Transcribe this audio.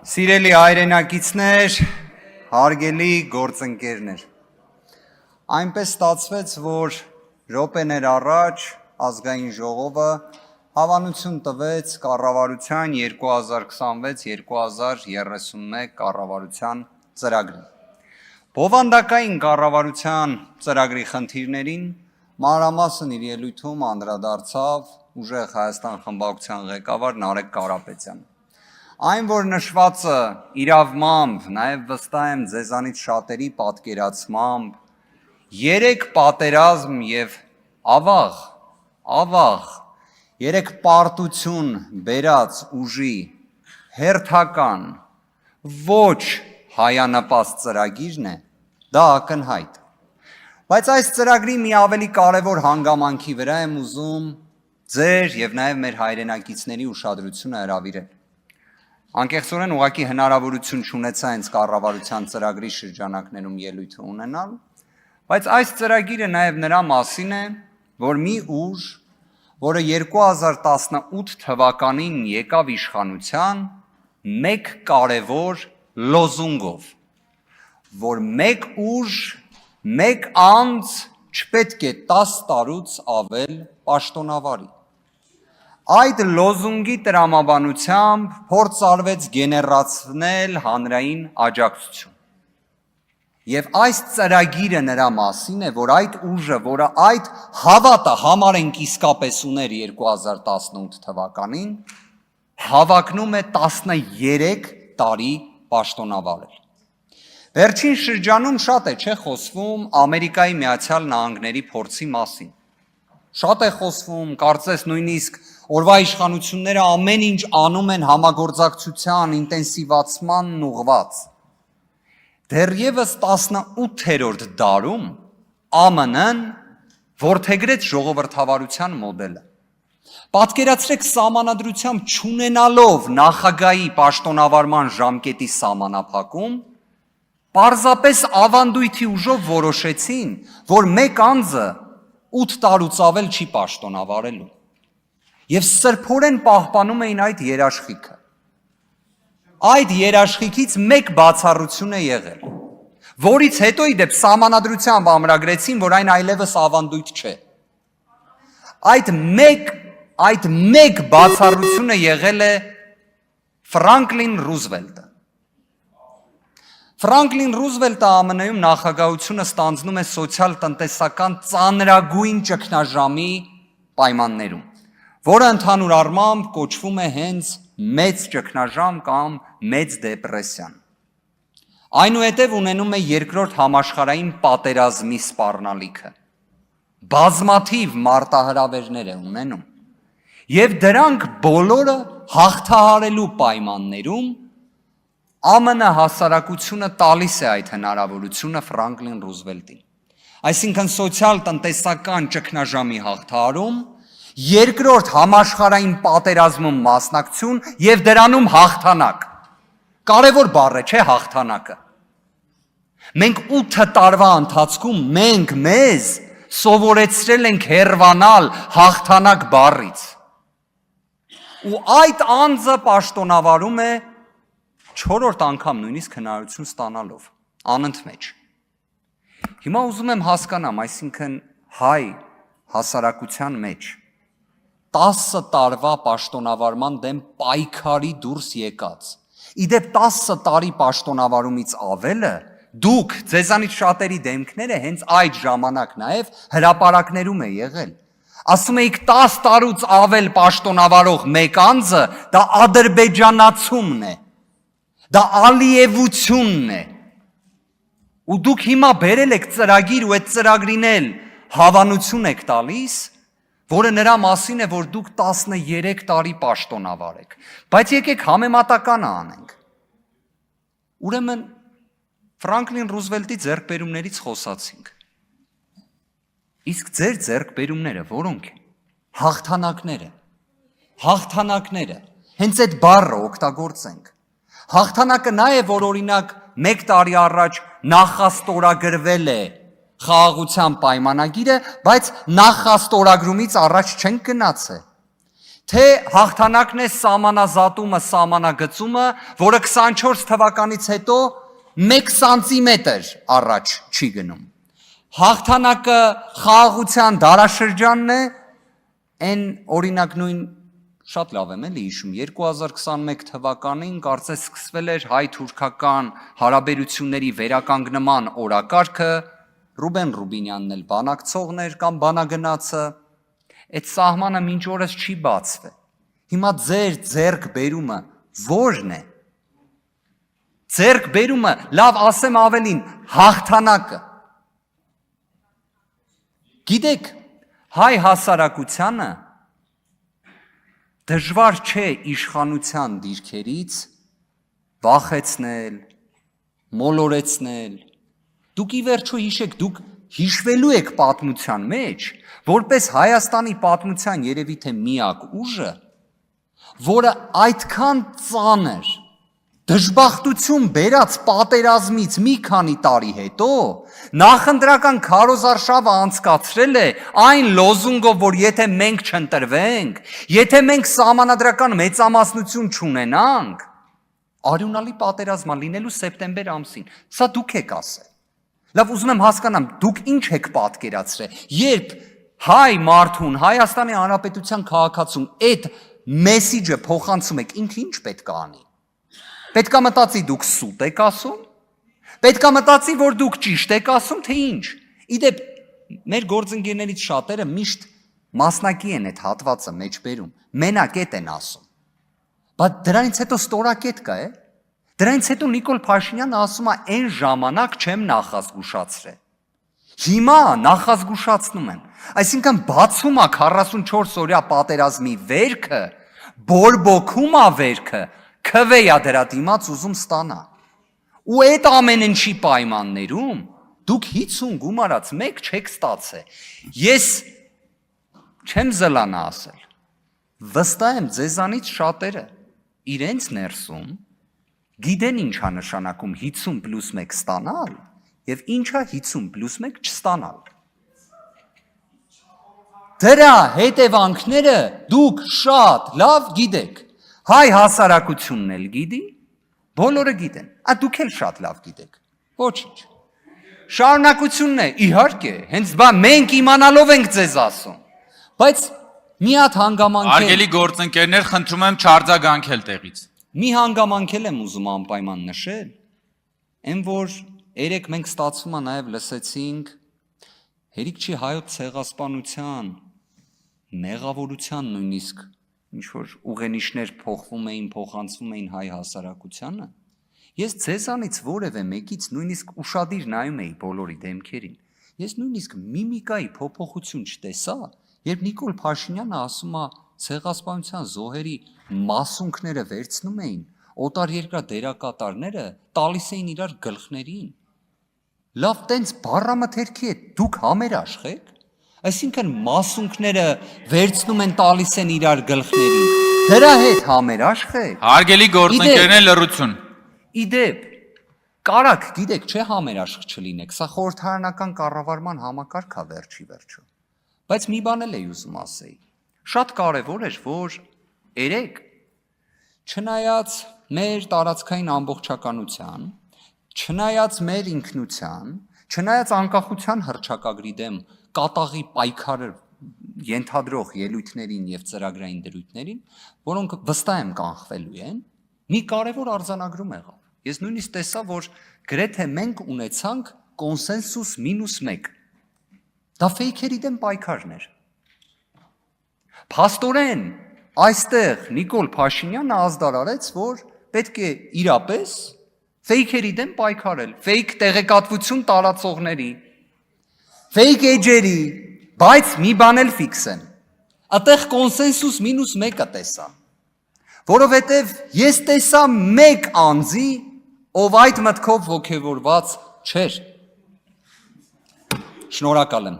Սիրելի հայրենակիցներ, հարգելի գործընկերներ, այնպես ստացվեց, որ րոպեներ առաջ ազգային ժողովը հավանություն տվեց կառավարության 2026-2031 կառավարության ծրագրին։ Բովանդակային կառավարության ծրագրի խնդիրներին մանրամասն իր ելույթում անդրադարձավ ուժեղ Հայաստան խմբակցության ղեկավար Նարեկ Կարապետյանը։ Այն, որ նշվածը իրավմամբ, նաև վստահ եմ ձեզանից շատերի պատկերացմամբ, 3 պատերազմ և ավաղ, 3 պարտություն բերած ուժի հերթական ոչ հայանպաստ ծրագիրն է, դա ակնհայտ։ Բայց այս ծրագրի մի ավելի կարևոր հանգամանքի վրա եմ ուզում ձեր և նաև մեր հայրենակիցների ուշադրությունը հրավիրել։ Անկեղծորեն ուղղակի հնարավորություն չունեցա հենց կառավարության ծրագրի շրջանակներում ելույթ ունենալ, բայց այս ծրագիրը նաև նրա մասին է, որ մի ուժ, որը 2018 թվականին եկավ իշխանության մեկ կարևոր լոզունգով, որ մեկ ուժ, մեկ անձ չպետք է 10 տարուց ավել պաշտոնավարի։ Այդ լոզունգի տրամաբանությամբ փորձ արվեց գեներացնել հանրային աջակցություն։ Եվ այս ծրագիրը նրա մասին է, որ այդ ուժը, որը այդ հավատը համարենք իսկապես ուներ 2018 թվականին, հավակնում է 13 տարի պաշտոնավարել։ Վերջին շրջանում շատ է խոսվում Ամերիկայի Միացյալ Նահանգների փորձի մասին։ Շատ է խոսվում, կարծես նույնիսկ օրվա իշխանությունները ամեն ինչ անում են համագործակցության, ինտենսիվացմանն ուղղված։ Դեռևս 18-րդ դարում ԱՄՆ-ն որդեգրեց ժողովրդավարության մոդելը։ Պատկերացրեք սահմանադրությամբ չունենալով նախագահի պաշտոնավարման ժամկետի սահմանափակում, պարզապես ավանդույթի ուժով որոշեցին, որ մեկ անձը 8 տարուց ավել չի պաշտոնավարելու։ Եվ սրբորեն պահպանում էին այդ երաշխիքը։ Այդ երաշխիքից մեկ բացառություն է եղել, որից հետո իդեպ սահմանադրությամբ ամրագրեցին, որ այն այլևս ավանդույթ չէ։ Այդ մեկ բացառությունը եղել է Ֆրանկլին Ռուզվելտը։ Ֆրանկլին Ռուզվելտը ԱՄՆ-ում նախագահությունը ստանձնում է սոցիալ-տնտեսական ծանրագույն ճգնաժամի պայմաններում, որը ընդհանուր առմամբ կոչվում է հենց մեծ ճգնաժամ կամ մեծ դեպրեսիան։ Այնուհետև ունենում է երկրորդ համաշխարհային պատերազմի սպառնալիքը։ Բազմաթիվ մարտահրավերներ է ունենում։ Եվ դրանք բոլորը հաղթահարելու պայմաններում ԱՄՆ հասարակությունը տալիս է այդ հնարավորությունը Ֆրանկլին Ռուզվելտին։ Այսինքն սոցիալ-տնտեսական ճգնաժամի հաղթահարում, երկրորդ համաշխարհային պատերազմում մասնակցություն եւ դրանում հաղթանակ։ Կարևոր բառ է, չէ՞ հաղթանակը։ Մենք 8 տարվա ընթացքում մեզ սովորեցրել ենք հեռվանալ հաղթանակ բառից։ Ու այդ անձը պաշտոնավարում է 4-րդ անգամ նույնիսկ հնարավորություն ստանալով, անընդմեջ։ Հիմա ուզում եմ հասկանամ, այսինքն հայ հասարակության մեջ 10 տարվա պաշտոնավարման դեմ պայքարի դուրս եկած, իդեպ 10 տարի պաշտոնավարումից ավելը, դուք, ձեզանից շատերի դեմքները հենց այդ ժամանակ նաև հրապարակներում է եղել։ Ասում էիք 10 տարուց ավել պաշտոնավարող մեկ անձը, դա ադրբեջանացումն է, դա ալիևությունն է։ Ու դուք հիմա բերել եք ծրագիր ու այդ ծրագրին էլ հավանություն եք տալիս, որը նրա մասին է, որ դուք 13 տարի պաշտոնավար եք։ Բայց եկեք համեմատականը անենք։ Ուրեմն Ֆրանկլին Ռուզվելտի ձեռքբերումներից խոսացինք։ Իսկ ձեր ձեռքբերումները որոնք են։ Հաղթանակները։ Հենց այդ բառը օգտագործենք։ Հաղթանակը նա է, որ օրինակ 1 տարի առաջ նախաստորագրվել է խաղաղության պայմանագիրը, բայց նախաստորագրումից առաջ չենք գնացել։ թե հաղթանակն է սահմանազատումը, սահմանագծումը, որը 24 թվականից հետո 1 սանտիմետր առաջ չի գնում։ Հաղթանակը խաղաղության դարաշրջանն է, այն օրինակ նույն շատ լավ եմ էլի հիշում 2021 թվականին կարծես սկսվել էր հայ-թուրքական հարաբերությունների վերականգնման օրակարգը, Ռուբեն Ռուբինյանն էլ բանակցողն էր կամ բանագնացը, այդ սահմանը մինչ օրս չի բացվել։ Հիմա ձեր ձեռքբերումը ո՞րն է։ Ձեռքբերումը, լավ ասեմ ավելին, հաղթանակը։ Գիտեք, հայ հասարակությանը դժվար չէ իշխանության դիրքերից վախեցնել, մոլորեցնել։ Դուք ի վերջո հիշեք, դուք հիշվելու եք պատմության մեջ, որպես Հայաստանի պատմության երևի թե միակ ուժը, որը այդքան ծանր դժբախտություն բերած պատերազմից մի քանի տարի հետո նախընտրական քարոզարշավը անցկացրել է այն լոզունգով, որ եթե մենք չընտրվենք, եթե մենք սահմանադրական մեծամասնություն չունենանք, արյունալի պատերազմա լինելու սեպտեմբեր ամսին։ Սա դուք եք ասել։ Լավ, ուզում եմ հասկանամ, դուք ինչ եք պատկերացրել, երբ հայ մարդուն, Հայաստանի Հանրապետության քաղաքացուն այդ մեսիջը փոխանցում եք, ինքը ինչ պետք է անի։ Պետք է մտածի դուք սուտ եք ասում, պետք է մտածի, որ դուք ճիշտ եք ասում, թե ինչ։ Իդեպ, մեր գործընկերներից շատերը միշտ մասնակի են այդ հատվածը մեջ բերում, մենակետ են ասում։ Բայց դրանից հետո ստորակետ կա, է։ Դրանից հետո Նիկոլ Փաշինյանը ասում է, այն ժամանակ չեմ նախազգուշացրել։ Հիմա նախազգուշացնում եմ։ Այսինքն բացում է 44 օրյա պատերազմի վերքը, բորբոքում է վերքը, քվեյա դրա դիմաց ուզում ստանա։ Ու այդ ամեն ինչի պայմաններում դուք 50 գումարած մեկ չեք ստացել։ Ես չեմ զլանա ասել։ Վստահ եմ ձեզանից շատերը իրենց ներսում գիտեն ինչա նշանակում 50 + 1 ստանալ եւ ինչա 50 + 1 չստանալ։ Դրա հետևանքները դուք շատ լավ գիտեք։ Հայ հասարակությունն էլ գիտի, բոլորը գիտեն, դուք էլ շատ լավ գիտեք, ոչինչ։ Շարունակությունն է, իհարկե, հենց մենք իմանալով ենք ձեզ ասում, բայց մի հատ հանգամանքել… Արգելի գործընկերներ, խնդրում եմ չարձագանքել տեղից։ Մի հանգամանքել եմ ուզում անպայման նշել, այն որ երեք մենք ստացվում է նաև լսեցինք հերիք չի հայոց ցեղասպանության, մեղավորության նույնիսկ ինչ-որ ուղենիշներ փոխվում էին, փոխանցվում էին հայ հասարակությանը, ես ձեզանից որևէ մեկից նույնիսկ ուշադիր նայում էի բոլորի դեմքերին, ես նույնիսկ միմիկայի փոփոխություն չտեսա, երբ Նիկոլ Փաշինյանը ասում է ցեղասպանության զոհերի մասունքները վերցնում էին, օտարերկրյա դերակատարները տալիս էին իրար գլխներին։ Լավ, տենց բառամթերքի է, դուք համերաշխ եք։ Այսինքն մասունքները վերցնում են տալիս են իրար գլխներին, դրա հետ համերաշխ է։ Հարգելի գործընկերներ, լռություն։ Իդեպ, կարակ գիտեք, չէ համերաշխ չլինեք, սա խորհրդարանական կառավարման համակարգ է վերջի վերջո։ Բայց մի բան էլ էի ուզում ասեի, շատ կարևոր էր, որ երեք, չնայած մեր տարածքային ամբողջականության, չնայած մեր ինքնության, չնայած անկախության հռչակագրի դեմ կատաղի պայքարը ենթադրող ելույթներին եւ ծրագրային դրույթներին, որոնք վստահ եմ կանխվելու են, մի կարևոր արձանագրում եղավ։ Ես նույնիսկ տեսա, որ գրեթե մենք ունեցանք կոնսենսուս -1։ Դա ֆեյքերի դեմ պայքարն էր։ Փաստորեն, այստեղ Նիկոլ Փաշինյանը ազդարարեց, որ պետք է իրապես ֆեյքերի դեմ պայքարել, ֆեյք տեղեկատվություն տարածողների, ֆեյք էջերի, բայց մի բան էլ ֆիքս եմ, այդտեղ կոնսենսուս -1-ը տեսա, որովհետև ես տեսա մեկ անձի, ով այդ մտքով ոգևորված չէր։ Շնորհակալ եմ։